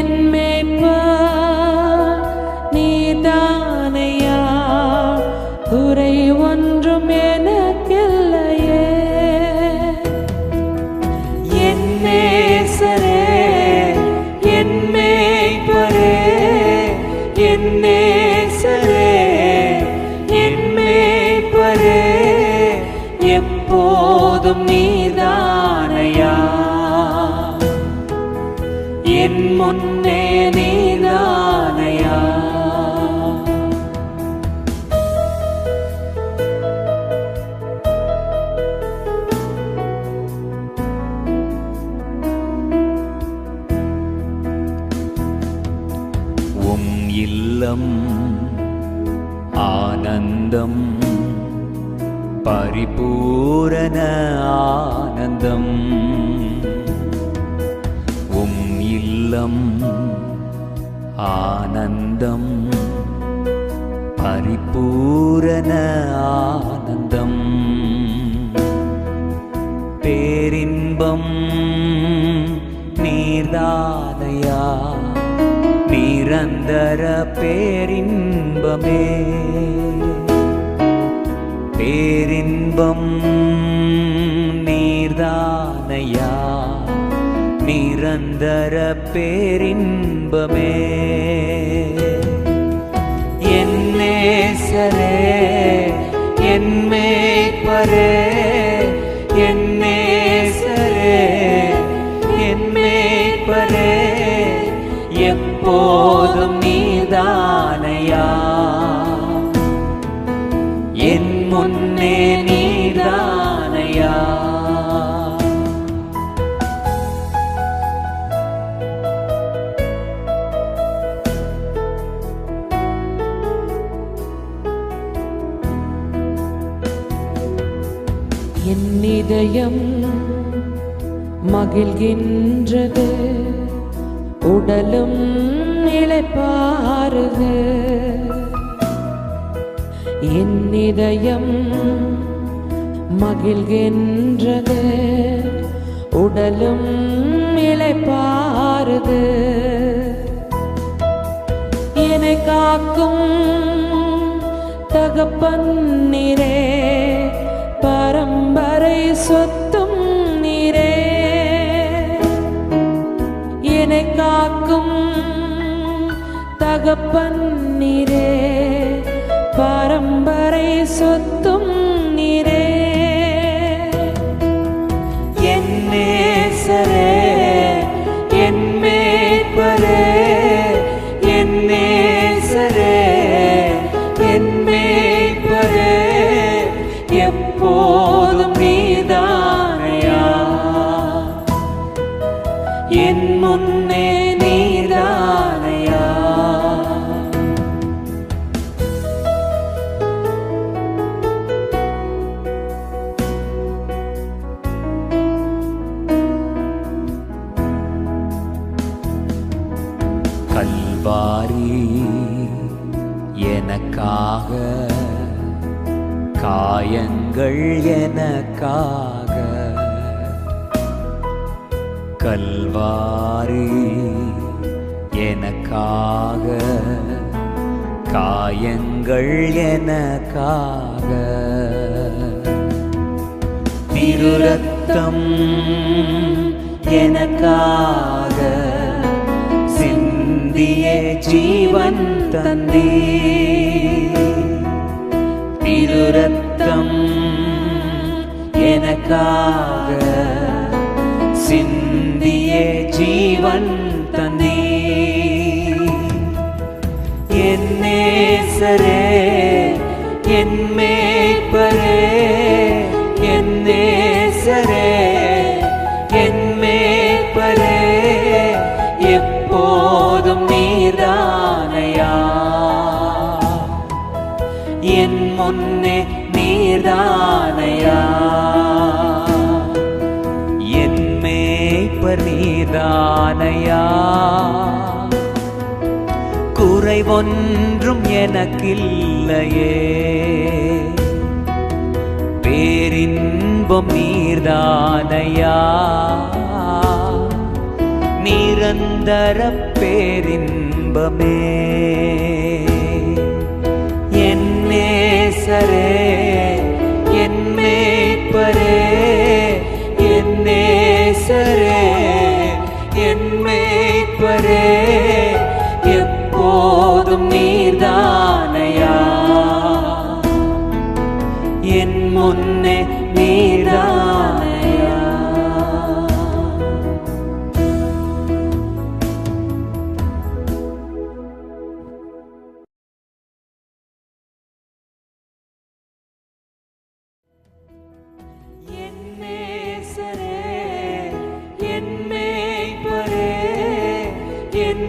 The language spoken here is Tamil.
என் மேய்ப்பர் நீதானையா, குறை ஒன்றும் எனக்கில்லையே. என் நேசரே, என் மேய்ப்பரே, என் நேசரே, என் மேய்ப்பரே, எப்போதும் நீதானையா, என் முன்னே நீதானையா. உம் இல்லம் ஆனந்தம், பரிபூரண ஆனந்தம். உம் இல்லம் ஆனந்தம், பரிபூரண ஆனந்தம். பேரின்பம் நீர்தானையா, நிரந்தர பேரின்பமே. பேரின்பம் நீர்தானையா, நிரந்தர பேரின்பமே. என் நேசரே, என் மேய்ப்பரே, என் நேசரே, என் மேய்ப்பரே, எப்போதும் நீதானையா, என் முன்னே நீதானையா. என் இதயம் மகிழ்கின்றது, உடலும் இளைப்பாறுது. என் இதயம் மகிழ்கின்றது, உடலும் இளைப்பாறுது. என்னை காக்கும் தகப்பன் நீரே, பரம்பரை சொத்தும் நீரே. என்னை காக்கும் தகப்பன் நீரே, பரம்பரை சொத்தும் நீரே. என் நேசரே, என் மேய்ப்பரே, என் நேசரே, என் மேய்ப்பரே, எப்போதும் நீதானையா, என் முன்னே நீதானையா. கல்வாரி எனக்காக, காயங்கள் எனக்காக. கல்வாரி எனக்காக, காயங்கள் எனக்காக. திருரத்தம் எனக்காக சிந்தியே ஜீவன் தந்தீ. திருரத்தம் எனக்காக சிந்தியே ஜீவன் தந்தீ. என் நேசரே, என் மேய்ப்பரே, என் நேசரே, என் மேய்ப்பரே, எப்போதும் நீதானையா, என் முன்னே நீதானையா. என் மேய்ப்பர் நீதானையா, குறைவொன்றும் எனக்கில்லையே. பேரின்பம் நீர்தானையா, நிரந்தர பேரின்பமே. என் நேசரே, என் மேய்ப்பரே, என் நேசரே, என் மேய்ப்பரே, எப்போதும் நீர்தானையா, என் முன்னே நீர்தானையா. என் நேசரே, என் மேய்ப்பரே, என்